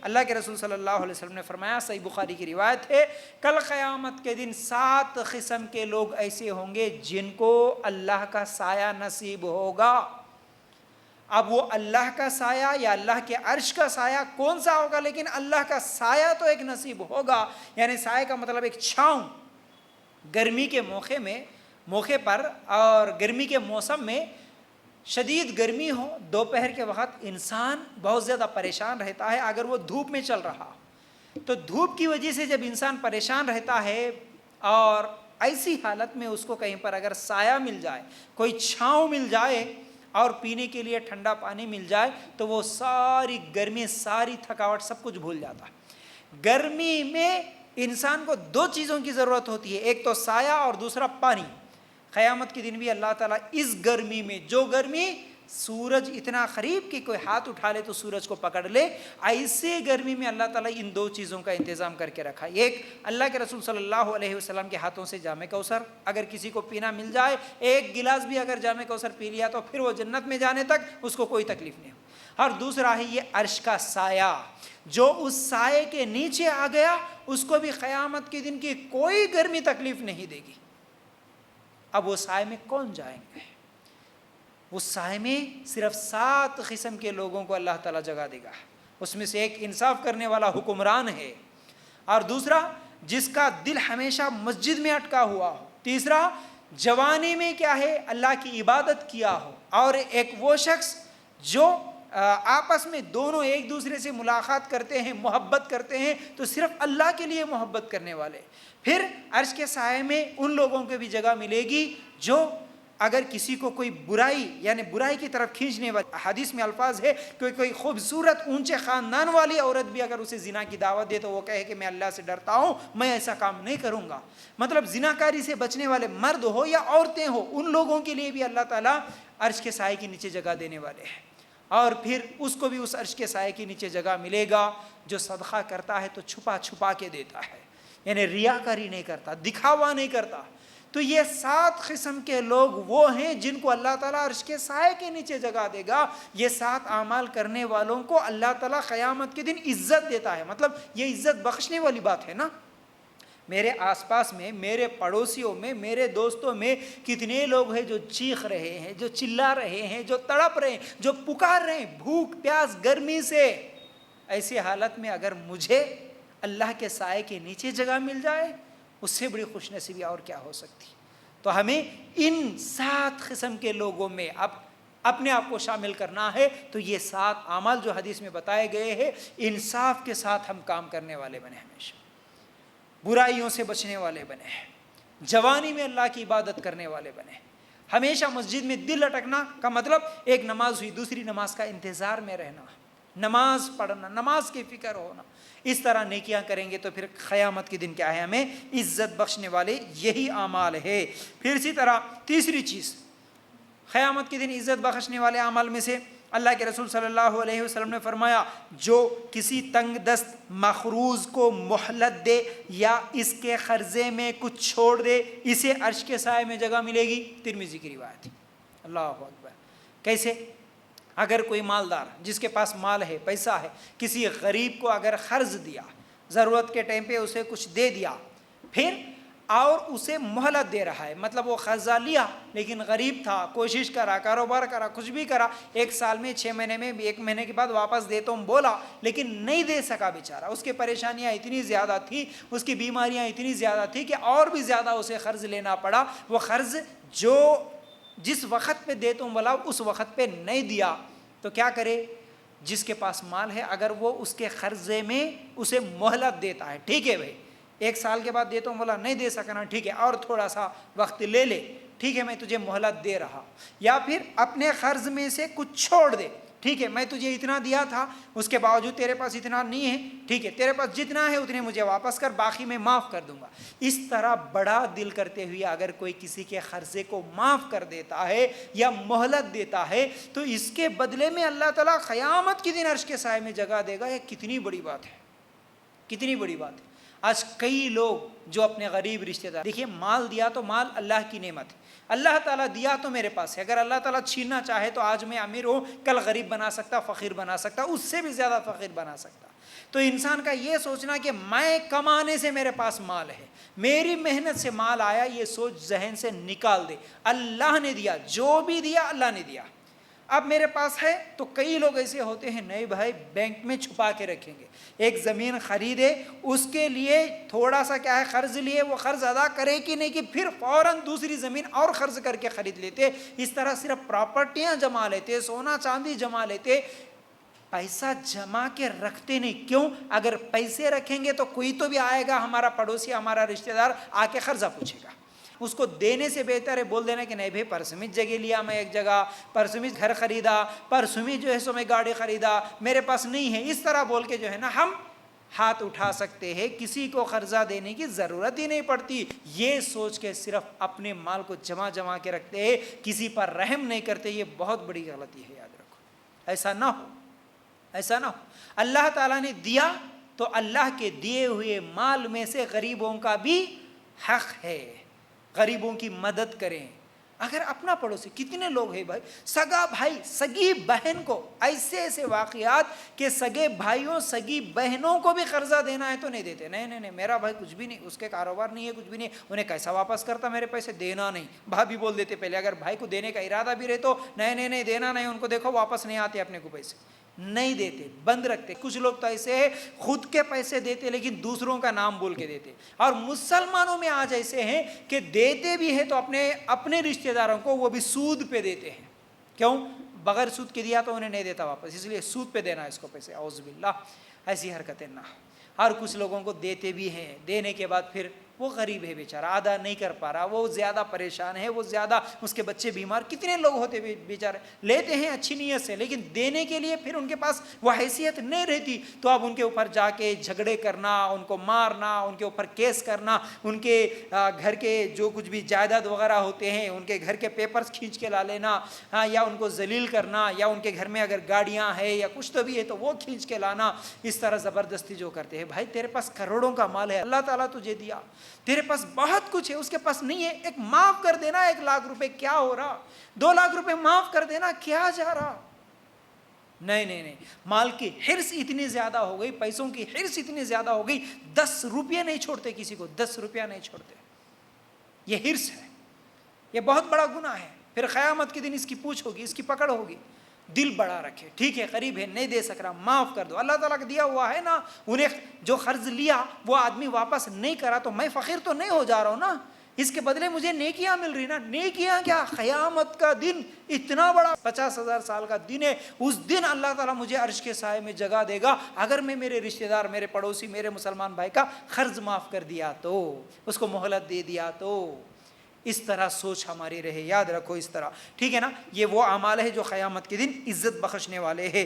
اللہ کے رسول صلی اللہ علیہ وسلم نے فرمایا، صحیح بخاری کی روایت ہے، کل قیامت کے دن 7 قسم کے لوگ ایسے ہوں گے جن کو اللہ کا سایہ نصیب ہوگا۔ اب وہ اللہ کا سایہ یا اللہ کے عرش کا سایہ کون سا ہوگا، لیکن اللہ کا سایہ تو ایک نصیب ہوگا۔ یعنی سایہ کا مطلب ایک چھاؤں۔ گرمی کے موقع پر اور گرمی کے موسم میں شدید گرمی ہو، دوپہر کے وقت انسان بہت زیادہ پریشان رہتا ہے اگر وہ دھوپ میں چل رہا، تو دھوپ کی وجہ سے جب انسان پریشان رہتا ہے اور ایسی حالت میں اس کو کہیں پر اگر سایہ مل جائے، کوئی چھاؤں مل جائے اور پینے کے لیے ٹھنڈا پانی مل جائے، تو وہ ساری گرمی، ساری تھکاوٹ، سب کچھ بھول جاتا ہے۔ گرمی میں انسان کو 2 چیزوں کی ضرورت ہوتی ہے، ایک تو سایہ اور دوسرا پانی۔ قیامت کے دن بھی اللہ تعالیٰ اس گرمی میں، جو گرمی سورج اتنا قریب کہ کوئی ہاتھ اٹھا لے تو سورج کو پکڑ لے، ایسے گرمی میں اللہ تعالیٰ ان 2 چیزوں کا انتظام کر کے رکھا۔ ایک، اللہ کے رسول صلی اللہ علیہ وسلم کے ہاتھوں سے جام کوثر، اگر کسی کو پینا مل جائے، ایک گلاس بھی اگر جام کوثر پی لیا تو پھر وہ جنت میں جانے تک اس کو کوئی تکلیف نہیں ہو۔ اور دوسرا ہے یہ عرش کا سایہ، جو اس سائے کے نیچے آ گیا اس کو بھی قیامت کے دن کی کوئی گرمی تکلیف نہیں دے گی۔ اب وہ سائے میں کون جائیں گے؟ اس سائے میں صرف 7 قسم کے لوگوں کو اللہ تعالیٰ جگہ دے گا۔ اس میں سے ایک انصاف کرنے والا حکمران ہے، اور دوسرا جس کا دل ہمیشہ مسجد میں اٹکا ہوا ہو، تیسرا جوانی میں کیا ہے اللہ کی عبادت کیا ہو، اور ایک وہ شخص جو آپس میں دونوں ایک دوسرے سے ملاقات کرتے ہیں، محبت کرتے ہیں تو صرف اللہ کے لیے محبت کرنے والے۔ پھر عرش کے سائے میں ان لوگوں کو بھی جگہ ملے گی جو اگر کسی کو کوئی برائی، یعنی برائی کی طرف کھینچنے والی، حدیث میں الفاظ ہے کہ کوئی خوبصورت اونچے خاندان والی عورت بھی اگر اسے زنا کی دعوت دے تو وہ کہے کہ میں اللہ سے ڈرتا ہوں، میں ایسا کام نہیں کروں گا۔ مطلب زناکاری سے بچنے والے مرد ہو یا عورتیں ہو، ان لوگوں کے لیے بھی اللہ تعالیٰ عرش کے سائے کے نیچے جگہ دینے والے ہیں۔ اور پھر اس کو بھی اس عرش کے سائے کے نیچے جگہ ملے گا جو صدقہ کرتا ہے تو چھپا چھپا کے دیتا ہے، یعنی ریاکاری نہیں کرتا، دکھاوا نہیں کرتا۔ تو یہ 7 قسم کے لوگ وہ ہیں جن کو اللہ تعالیٰ عرش کے سائے کے نیچے جگہ دے گا۔ یہ 7 اعمال کرنے والوں کو اللہ تعالیٰ قیامت کے دن عزت دیتا ہے۔ مطلب یہ عزت بخشنے والی بات ہے نا۔ میرے آس پاس میں، میرے پڑوسیوں میں، میرے دوستوں میں کتنے لوگ ہیں جو چیخ رہے ہیں، جو چلا رہے ہیں، جو تڑپ رہے ہیں، جو پکار رہے ہیں بھوک پیاس گرمی سے۔ ایسی حالت میں اگر مجھے اللہ کے سائے کے نیچے جگہ مل جائے، اس سے بڑی خوش نصیبی اور کیا ہو سکتی۔ تو ہمیں ان 7 قسم کے لوگوں میں اب اپنے آپ کو شامل کرنا ہے۔ تو یہ 7 اعمال جو حدیث میں بتائے گئے ہیں، انصاف کے ساتھ ہم کام کرنے والے بنے، ہمیشہ برائیوں سے بچنے والے بنے، جوانی میں اللہ کی عبادت کرنے والے بنے، ہمیشہ مسجد میں دل اٹکنا کا مطلب ایک نماز ہوئی، دوسری نماز کا انتظار میں رہنا، نماز پڑھنا، نماز کی فکر ہونا۔ اس طرح نیکیاں کریں گے تو پھر قیامت کے دن کیا ہے، ہمیں عزت بخشنے والے یہی اعمال ہے۔ پھر اسی طرح تیسری چیز قیامت کے دن عزت بخشنے والے اعمال میں سے اللہ کے رسول صلی اللہ علیہ وسلم نے فرمایا، جو کسی تنگ دست مخروض کو مہلت دے یا اس کے قرضے میں کچھ چھوڑ دے، اسے عرش کے سائے میں جگہ ملے گی۔ ترمذی کی روایت ہے۔ اللہ اکبر۔ کیسے؟ اگر کوئی مالدار جس کے پاس مال ہے، پیسہ ہے، کسی غریب کو اگر قرض دیا، ضرورت کے ٹائم پہ اسے کچھ دے دیا، پھر اور اسے مہلت دے رہا ہے، مطلب وہ قرضہ لیا لیکن غریب تھا، کوشش کرا، کاروبار کرا، کچھ بھی کرا، 1 سال میں، 6 مہینے میں، 1 مہینے کے بعد واپس دے تو بولا، لیکن نہیں دے سکا بیچارہ۔ اس کی پریشانیاں اتنی زیادہ تھی، اس کی بیماریاں اتنی زیادہ تھی کہ اور بھی زیادہ اسے قرض لینا پڑا۔ وہ قرض جو جس وقت پہ دے تم بولا اس وقت پہ نہیں دیا، تو کیا کرے؟ جس کے پاس مال ہے اگر وہ اس کے قرضے میں اسے مہلت دیتا ہے، ٹھیک ہے بھائی 1 سال کے بعد دے تو بولا نہیں دے سکنا، ٹھیک ہے اور تھوڑا سا وقت لے لے، ٹھیک ہے میں تجھے مہلت دے رہا، یا پھر اپنے قرض میں سے کچھ چھوڑ دے، ٹھیک ہے میں تجھے اتنا دیا تھا اس کے باوجود تیرے پاس اتنا نہیں ہے، ٹھیک ہے تیرے پاس جتنا ہے اتنے مجھے واپس کر، باقی میں معاف کر دوں گا۔ اس طرح بڑا دل کرتے ہوئے اگر کوئی کسی کے قرضے کو معاف کر دیتا ہے یا مہلت دیتا ہے تو اس کے بدلے میں اللہ تعالیٰ قیامت کے دن عرش کے سائے میں جگہ دے گا۔ یہ کتنی بڑی بات ہے، کتنی بڑی بات ہے۔ آج کئی لوگ جو اپنے غریب رشتہ دار، دیکھیے مال دیا تو مال اللہ کی نعمت ہے، اللہ تعالیٰ دیا تو میرے پاس ہے، اگر اللہ تعالیٰ چھیننا چاہے تو آج میں امیر ہوں، کل غریب بنا سکتا، فقیر بنا سکتا، اس سے بھی زیادہ فقیر بنا سکتا۔ تو انسان کا یہ سوچنا کہ میں کمانے سے میرے پاس مال ہے، میری محنت سے مال آیا، یہ سوچ ذہن سے نکال دے۔ اللہ نے دیا، جو بھی دیا اللہ نے دیا۔ اب میرے پاس ہے تو کئی لوگ ایسے ہوتے ہیں، نہیں بھائی بینک میں چھپا کے رکھیں گے، ایک زمین خریدے، اس کے لیے تھوڑا سا کیا ہے قرض لیے، وہ قرض ادا کرے کہ نہیں کہ پھر فوراً دوسری زمین اور قرض کر کے خرید لیتے۔ اس طرح صرف پراپرٹیاں جما لیتے، سونا چاندی جما لیتے، پیسہ جما کے رکھتے نہیں۔ کیوں؟ اگر پیسے رکھیں گے تو کوئی تو بھی آئے گا، ہمارا پڑوسی، ہمارا رشتہ دار آ کے قرضہ پوچھے گا، اس کو دینے سے بہتر ہے بول دینا کہ نہیں بھائی پرسمت جگہ لیا میں ایک جگہ، پرسمت گھر خریدا، پرسمت جو ہے سو میں گاڑی خریدا، میرے پاس نہیں ہے۔ اس طرح بول کے جو ہے نا ہم ہاتھ اٹھا سکتے ہیں، کسی کو قرضہ دینے کی ضرورت ہی نہیں پڑتی۔ یہ سوچ کے صرف اپنے مال کو جمع کے رکھتے ہیں، کسی پر رحم نہیں کرتے، یہ بہت بڑی غلطی ہے، یاد رکھو۔ ایسا نہ ہو، ایسا نہ ہو۔ اللہ تعالیٰ نے دیا تو اللہ کے دیے ہوئے مال میں سے غریبوں کا بھی حق ہے، غریبوں کی مدد کریں۔ اگر اپنا پڑوسی، کتنے لوگ ہیں بھائی، سگا بھائی سگی بہن کو، ایسے واقعات کہ سگے بھائیوں سگی بہنوں کو بھی قرضہ دینا ہے تو نہیں دیتے، نہیں میرا بھائی کچھ بھی نہیں، اس کے کاروبار نہیں ہے، کچھ بھی نہیں، انہیں کیسا واپس کرتا میرے پیسے، دینا نہیں۔ بھابھی بول دیتے پہلے، اگر بھائی کو دینے کا ارادہ بھی رہے تو نہیں دینا نہیں، ان کو دیکھو واپس نہیں آتے اپنے کو پیسے، نہیں دیتے، بند رکھتے۔ کچھ لوگ تو ایسے ہیں خود کے پیسے دیتے لیکن دوسروں کا نام بول کے دیتے، اور مسلمانوں میں آج ایسے ہیں کہ دیتے بھی ہیں تو اپنے رشتہ داروں کو وہ بھی سود پہ دیتے ہیں۔ کیوں؟ بغیر سود کے دیا تو انہیں نہیں دیتا واپس، اس لیے سود پہ دینا ہے اس کو پیسے۔ اعوذ باللہ، ایسی حرکتیں نہ ہو۔ اور کچھ لوگوں کو دیتے بھی ہیں، دینے کے بعد پھر وہ غریب ہے بیچارہ، ادا نہیں کر پا رہا، وہ زیادہ پریشان ہے، وہ زیادہ، اس کے بچے بیمار، کتنے لوگ ہوتے بیچارے لیتے ہیں اچھی نیت سے، لیکن دینے کے لیے پھر ان کے پاس وہ حیثیت نہیں رہتی، تو اب ان کے اوپر جا کے جھگڑے کرنا، ان کو مارنا، ان کے اوپر کیس کرنا، ان کے گھر کے جو کچھ بھی جائیداد وغیرہ ہوتے ہیں ان کے گھر کے پیپرز کھینچ کے لا لینا، یا ان کو ذلیل کرنا، یا ان کے گھر میں اگر گاڑیاں ہیں یا کچھ تو بھی ہے تو وہ کھینچ کے لانا، اس طرح زبردستی جو کرتے ہیں۔ بھائی تیرے پاس کروڑوں کا مال ہے، اللہ تعالیٰ تجھے دیا، تیرے پاس بہت کچھ ہے، اس کے پاس نہیں ہے، ایک معاف کر دینا، 1,00,000 روپے کیا ہو رہا، 2,00,000 روپے معاف کر دینا، کیا جا رہا؟ نہیں، مال کی حرص اتنی زیادہ ہو گئی، پیسوں کی حرص اتنی زیادہ ہو گئی، 10 روپیہ نہیں چھوڑتے کسی کو، 10 روپیہ نہیں چھوڑتے۔ یہ حرص ہے، یہ بہت بڑا گناہ ہے، پھر قیامت کے دن اس کی پوچھ ہوگی، اس کی پکڑ ہوگی۔ دل بڑا رکھے، ٹھیک ہے قریب ہے نہیں دے سک رہا، معاف کر دو، اللہ تعالیٰ کا دیا ہوا ہے نا، انہیں جو قرض لیا وہ آدمی واپس نہیں کرا تو میں فقیر تو نہیں ہو جا رہا ہوں نا، اس کے بدلے مجھے نیکیاں مل رہی نا۔ نیکیاں کیا، قیامت کا دن اتنا بڑا 50,000 سال کا دن ہے، اس دن اللہ تعالیٰ مجھے عرش کے سائے میں جگہ دے گا اگر میں میرے رشتہ دار، میرے پڑوسی، میرے مسلمان بھائی کا قرض معاف کر دیا تو، اس کو مہلت دے دیا تو۔ اس طرح سوچ ہماری رہے، یاد رکھو اس طرح، ٹھیک ہے نا۔ یہ وہ اعمال ہے جو قیامت کے دن عزت بخشنے والے ہیں۔